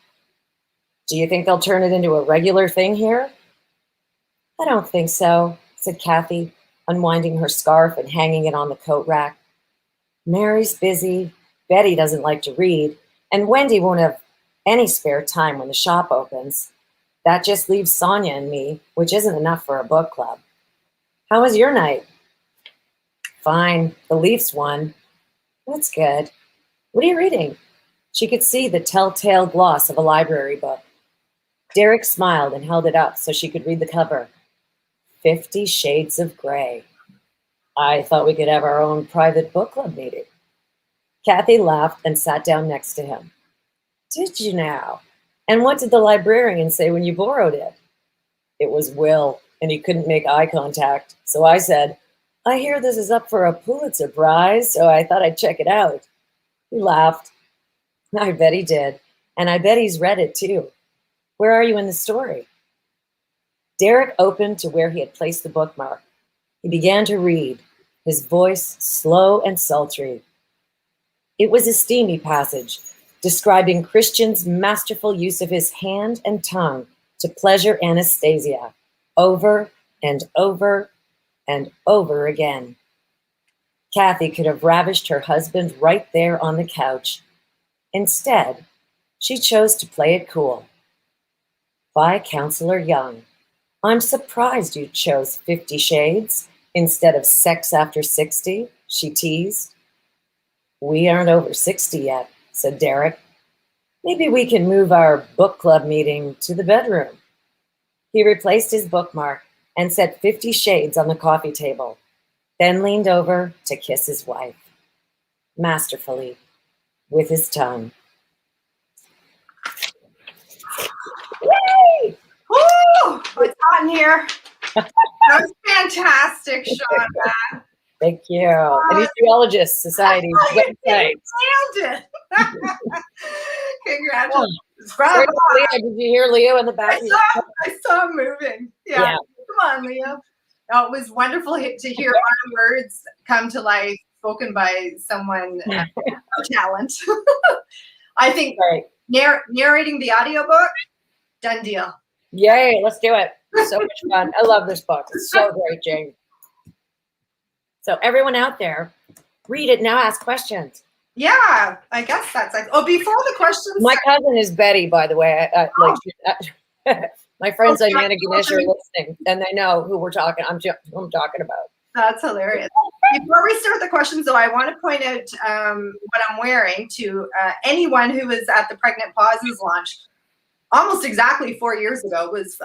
"Do you think they'll turn it into a regular thing here?" "I don't think so," said Kathy, unwinding her scarf and hanging it on the coat rack. "Mary's busy, Betty doesn't like to read, and Wendy won't have any spare time when the shop opens. That just leaves Sonia and me, which isn't enough for a book club. How was your night?" "Fine, the Leafs won." "That's good. What are you reading?" She could see the telltale gloss of a library book. Derek smiled and held it up so she could read the cover. 50 Shades of Grey. "I thought we could have our own private book club meeting." Kathy laughed and sat down next to him. "Did you now? And what did the librarian say when you borrowed it?" "It was Will, and he couldn't make eye contact. So I said, 'I hear this is up for a Pulitzer Prize, so I thought I'd check it out.'" He laughed. "I bet he did, and I bet he's read it too. Where are you in the story?" Derek opened to where he had placed the bookmark. He began to read, his voice slow and sultry. It was a steamy passage, describing Christian's masterful use of his hand and tongue to pleasure Anastasia, over and over and over again. Kathy could have ravished her husband right there on the couch. Instead, she chose to play it cool. By Counselor Young. "I'm surprised you chose 50 Shades instead of Sex After 60, she teased. "We aren't over 60 yet," said Derek. "Maybe we can move our book club meeting to the bedroom." He replaced his bookmark and set 50 Shades on the coffee table, then leaned over to kiss his wife, masterfully, with his tongue. Yay! Woo! It's hot in here. That was fantastic, Shauna. Thank you. Anesthesiologist Society's website. Nailed it. Congratulations. Bravo. Leo, did you hear Leo in the back? I saw him moving. Yeah. Come on, Leo. No, it was wonderful to hear our words come to life, spoken by someone of talent. I think narrating the audiobook, done deal. Yay, let's do it. So much fun. I love this book. It's so great, Jane. So everyone out there, read it now, ask questions. Yeah, I guess that's like, before the questions. My cousin is Betty, by the way. My friends on Yanaganesh are listening, and they know who I'm talking about. That's hilarious. Before we start the questions, though, I want to point out what I'm wearing to anyone who was at the Pregnant Pauses launch almost exactly 4 years ago. It was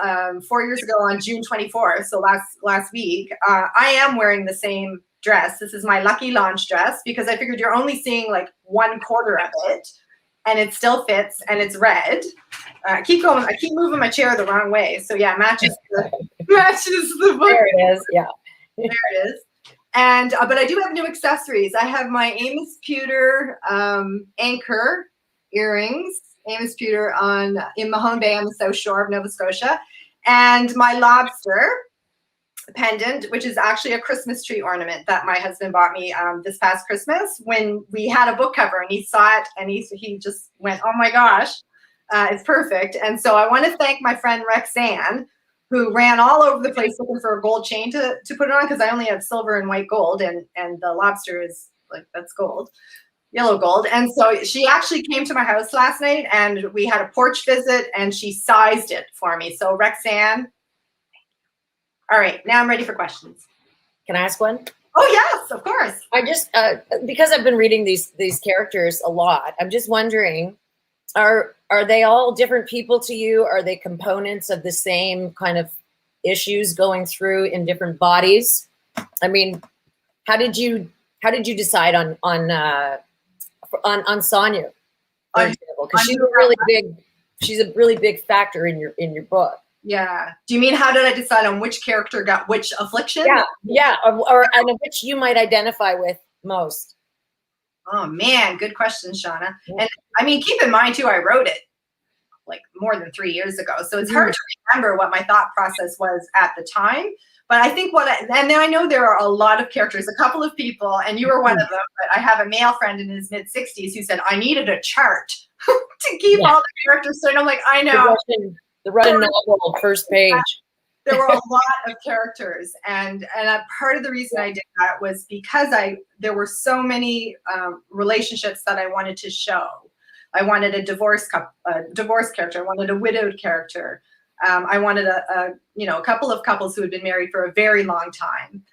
4 years ago on June 24th, so last week. I am wearing the same dress. This is my lucky launch dress because I figured you're only seeing like 1/4 of it, and it still fits, and it's red. I keep moving my chair the wrong way, so yeah, matches the book. There it is. Yeah. There it is. And but I do have new accessories. I have my Amos Pewter anchor earrings, Amos Pewter in Mahone Bay on the South Shore of Nova Scotia, and my lobster pendant, which is actually a Christmas tree ornament that my husband bought me this past Christmas when we had a book cover, and he saw it and he just went, "Oh my gosh, it's perfect." And so I want to thank my friend Rexanne, who ran all over the place looking for a gold chain to put it on, because I only have silver and white gold, and the lobster is like, that's gold, yellow gold. And so she actually came to my house last night, and we had a porch visit, and she sized it for me. So Rexanne. All right, now I'm ready for questions. Can I ask one? Oh yes, of course. I just because I've been reading these characters a lot, I'm just wondering, are they all different people to you? Are they components of the same kind of issues going through in different bodies? I mean, how did you decide on Sonia, for example? Because she's a really big factor in your book. Yeah. Do you mean how did I decide on which character got which affliction? Yeah, or and which you might identify with most? Oh man, good question, Shauna. And I mean, keep in mind too, I wrote it like more than 3 years ago, so it's hard to remember what my thought process was at the time. But I think and then I know there are a lot of characters, a couple of people, and you were one of them. But I have a male friend in his mid-60s who said I needed a chart to keep all the characters. So I'm like, I know. The Russian novel, first page. There were a lot of characters, and part of the reason I did that was because there were so many relationships that I wanted to show. I wanted a divorce character. I wanted a widowed character. I wanted a couple of couples who had been married for a very long time.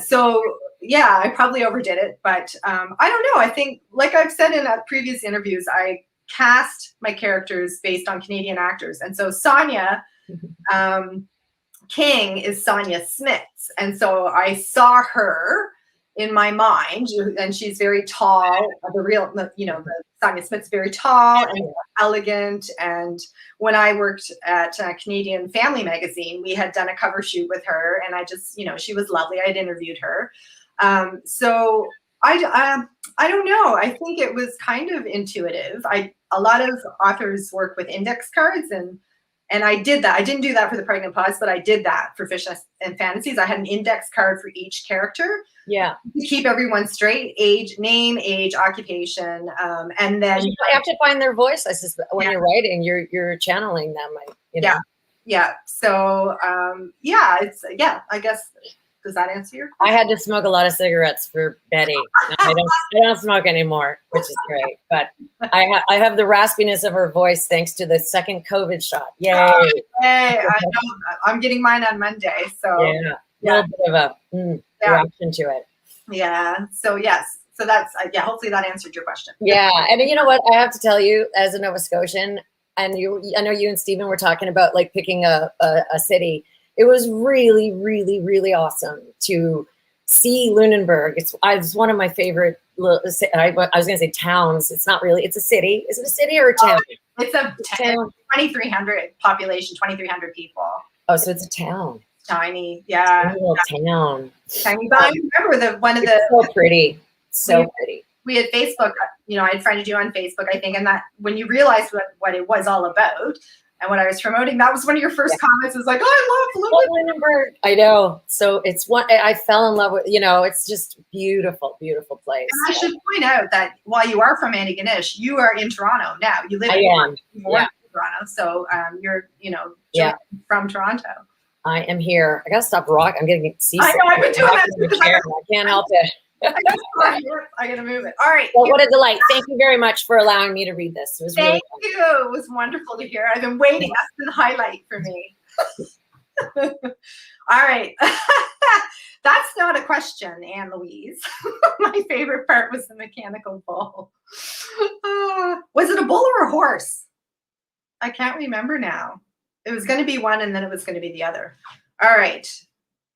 So yeah, I probably overdid it, but I don't know. I think, like I've said in previous interviews, I cast my characters based on Canadian actors. And so Sonia King is Sonia Smits. And so I saw her in my mind, and she's very tall. The Sonia Smits, very tall and elegant. And when I worked at Canadian Family Magazine, we had done a cover shoot with her, and I just, she was lovely. I'd interviewed her. So I don't know. I think it was kind of intuitive. A lot of authors work with index cards, and I did that. I didn't do that for the Pregnant Pause, but I did that for Fishnets and Fantasies. I had an index card for each character. Yeah. To keep everyone straight: age, name, age, occupation, and then you have to find their voice. I suspect when you're writing, you're channeling them. Yeah. So I guess. Does that answer your question? I had to smoke a lot of cigarettes for Betty. I don't smoke anymore, which is great. But I have the raspiness of her voice thanks to the second COVID shot. Yay! Hey, I know. I'm getting mine on Monday, so a little bit of a reaction to it. Yeah. So yes. So that's hopefully that answered your question. Yeah, and you know what? I have to tell you, as a Nova Scotian, and I know you and Stephen were talking about like picking a city. It was really, really, really awesome to see Lunenburg. It's one of my favorite. I was going to say towns. It's not really. It's a city. Is it a city or a town? It's a town. 2,300 population. 2,300 people. Oh, so it's a town. Tiny, yeah. It's a little town. Tiny, but I remember so pretty. So pretty. We had Facebook. I had friended you on Facebook, I think, and that when you realized what it was all about. And when I was promoting, that was one of your first comments. Was like, "Oh, I love Lunenburg." I know. So it's one I fell in love with. It's just beautiful, beautiful place. And I should point out that while you are from Antigonish, you are in Toronto now. You live in Toronto, so you're from Toronto. I am here. I gotta stop rocking. I'm getting seasick. I know. I've been doing that. I can't help it. I gotta move it. All right. Well, what a delight. Thank you very much for allowing me to read this. It was Thank you. It was wonderful to hear. I've been waiting. That's been the highlight for me. All right. That's not a question, Anne Louise. My favorite part was the mechanical bull. Was it a bull or a horse? I can't remember now. It was going to be one, and then it was going to be the other. All right.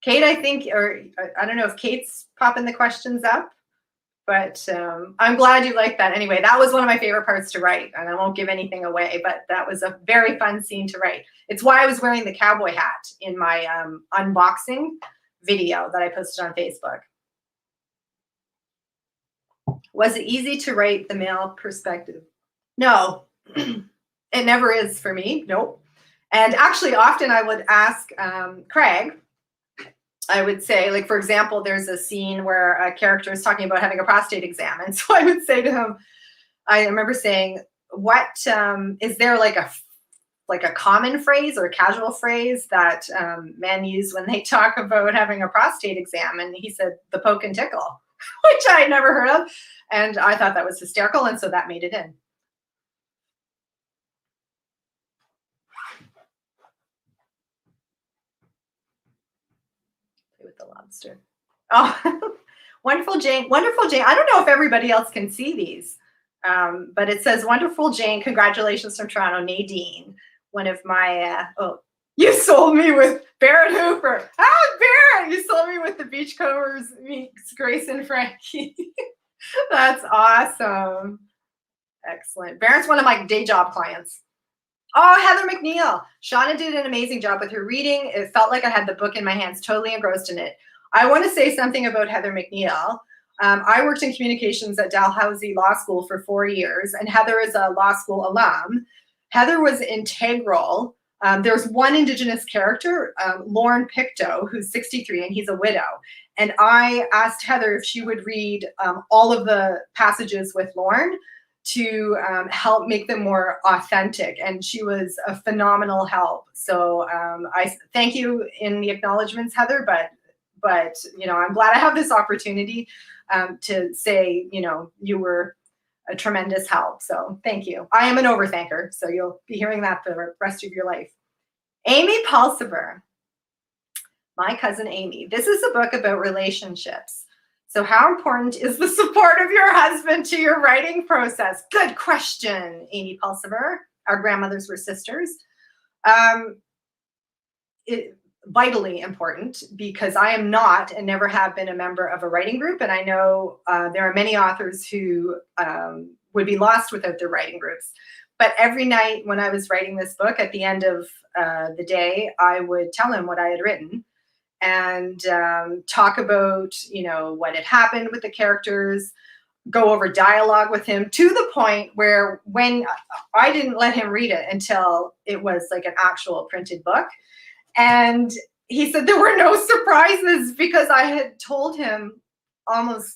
Kate, I think, or I don't know if Kate's popping the questions up, but I'm glad you liked that. Anyway, that was one of my favorite parts to write, and I won't give anything away, but that was a very fun scene to write. It's why I was wearing the cowboy hat in my unboxing video that I posted on Facebook. Was it easy to write the male perspective? No, it never is for me. Nope. And actually, often I would ask Craig, I would say, like, for example, there's a scene where a character is talking about having a prostate exam. And so I would say to him, I remember saying, what is there like a common phrase or a casual phrase that men use when they talk about having a prostate exam? And he said, the poke and tickle, which I had never heard of. And I thought that was hysterical. And so that made it in. With the lobster. Oh, wonderful Jane. Wonderful Jane. I don't know if everybody else can see these, but it says, wonderful Jane, congratulations from Toronto, Nadine. One of my, you sold me with Barrett Hooper. Barrett, you sold me with the Beachcombers meets Grace and Frankie. That's awesome. Excellent. Barrett's one of my day job clients. Oh, Heather McNeil. Shauna did an amazing job with her reading. It felt like I had the book in my hands, totally engrossed in it. I want to say something about Heather McNeil. I worked in communications at Dalhousie Law School for 4 years, and Heather is a law school alum. Heather was integral. There's one Indigenous character, Lauren Pictou, who's 63, and he's a widow. And I asked Heather if she would read all of the passages with Lauren to help make them more authentic. And she was a phenomenal help. So I thank you in the acknowledgements, Heather, but you know, I'm glad I have this opportunity to say, you know, you were a tremendous help. So thank you. I am an overthanker, so you'll be hearing that for the rest of your life. Amy Pulsiver, my cousin Amy. This is a book about relationships. So how important is the support of your husband to your writing process? Good question, Amy Pulsiver. Our grandmothers were sisters. Vitally important, because I am not and never have been a member of a writing group. And I know there are many authors who would be lost without their writing groups. But every night when I was writing this book, at the end of the day, I would tell him what I had written and talk about, you know, what had happened with the characters, go over dialogue with him, to the point where when I didn't let him read it until it was like an actual printed book. And he said there were no surprises because I had told him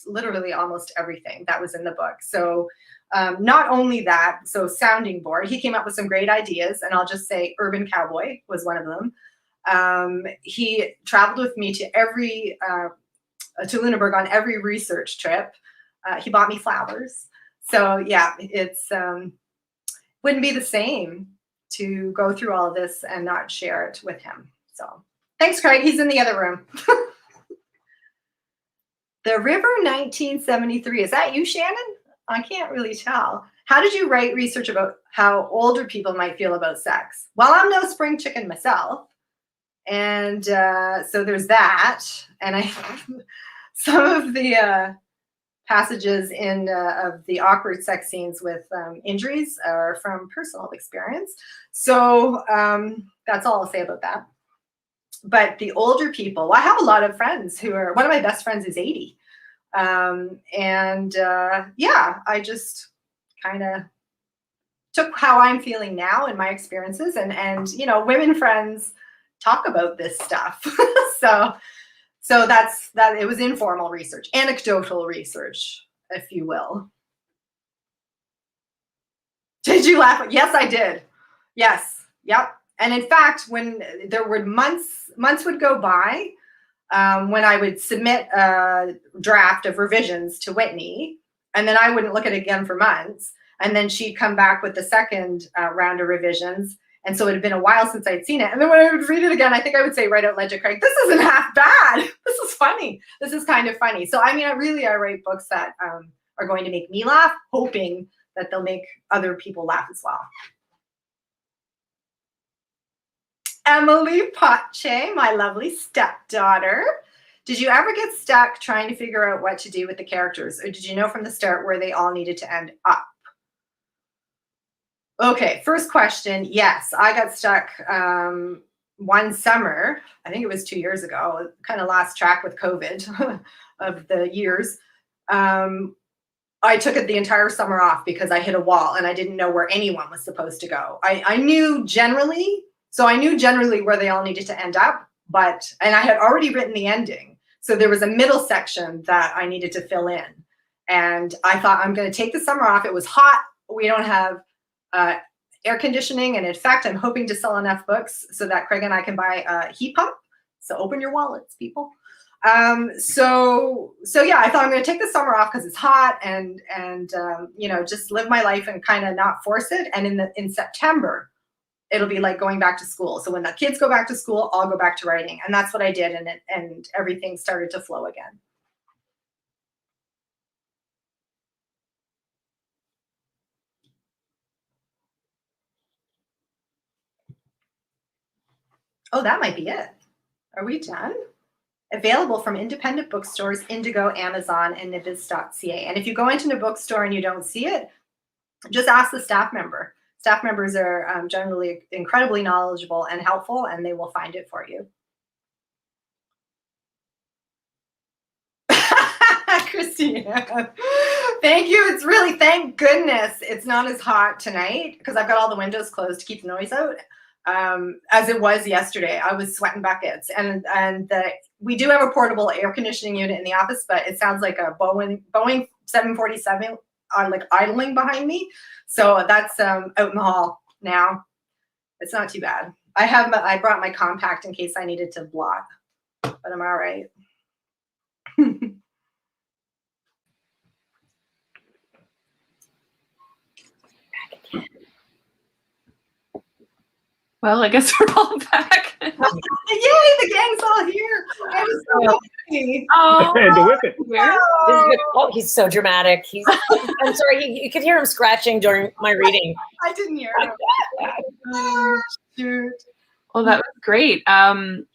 literally almost everything that was in the book. So not only that, so sounding board, he came up with some great ideas, and I'll just say Urban Cowboy was one of them. He traveled with me to to Lunenburg on every research trip. He bought me flowers. So yeah, it's wouldn't be the same to go through all of this and not share it with him. So thanks, Craig. He's in the other room. The River 1973. Is that you, Shannon? I can't really tell. How did you write research about how older people might feel about sex? Well, I'm no spring chicken myself. And so there's that. And some of the passages of the awkward sex scenes with injuries are from personal experience. So that's all I'll say about that. But the older people, well, I have a lot of friends who are, one of my best friends is 80. Yeah, I just kind of took how I'm feeling now and my experiences, and you know, women friends talk about this stuff. So that's that. It was informal research, anecdotal research, if you will. Did you laugh? Yes, I did. Yes. Yep. And in fact, when there were months would go by when I would submit a draft of revisions to Whitney, and then I wouldn't look at it again for months. And then she'd come back with the second round of revisions. And so it had been a while since I'd seen it. And then when I would read it again, I think I would say right out loud to Craig, this isn't half bad. This is funny. This is kind of funny. So, I mean, I write books that are going to make me laugh, hoping that they'll make other people laugh as well. Emily Pache, my lovely stepdaughter. Did you ever get stuck trying to figure out what to do with the characters? Or did you know from the start where they all needed to end up? Okay, first question. Yes, I got stuck one summer. I think it was 2 years ago. Kind of lost track with COVID of the years. I took it the entire summer off because I hit a wall and I didn't know where anyone was supposed to go. I knew generally, where they all needed to end up, and I had already written the ending. So there was a middle section that I needed to fill in. And I thought, I'm going to take the summer off. It was hot. We don't have air conditioning. And in fact, I'm hoping to sell enough books so that Craig and I can buy a heat pump. So open your wallets, people. So yeah, I thought I'm going to take the summer off because it's hot and you know, just live my life and kind of not force it. And in September, it'll be like going back to school. So when the kids go back to school, I'll go back to writing. And that's what I did. And everything started to flow again. Oh, that might be it. Are we done? Available from independent bookstores, Indigo, Amazon, and Nimbus.ca. And if you go into a bookstore and you don't see it, just ask the staff member. Staff members are generally incredibly knowledgeable and helpful, and they will find it for you. Christina, thank you. It's really, thank goodness it's not as hot tonight because I've got all the windows closed to keep the noise out. As it was yesterday, I was sweating buckets, and we do have a portable air conditioning unit in the office, but it sounds like a Boeing 747 like idling behind me. So that's out in the hall now. It's not too bad. I brought my compact in case I needed to blot, but I'm all right. Well, I guess we're all back. Yay, the gang's all here. I was so happy. Oh, And the whippet. Oh, he's so dramatic. I'm sorry, you could hear him scratching during my reading. I didn't hear him. Oh, shoot. well, that was great.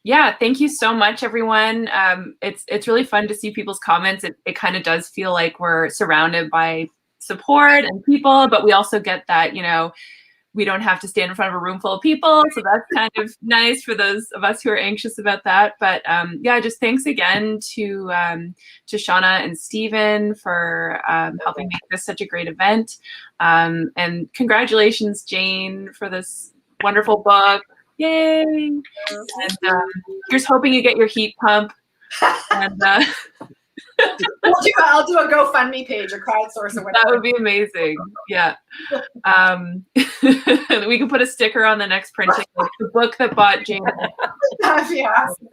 Yeah, thank you so much, everyone. It's really fun to see people's comments. It kind of does feel like we're surrounded by support and people, but we also get that, we don't have to stand in front of a room full of people. So that's kind of nice for those of us who are anxious about that. But yeah, just thanks again to Shauna and Stephen for helping make this such a great event. And congratulations, Jane, for this wonderful book. Yay. And here's hoping you get your heat pump. And I'll do a GoFundMe page or crowdsource or whatever. That would be amazing. Yeah. We can put a sticker on the next printing, like the book that bought Jane. That'd be awesome.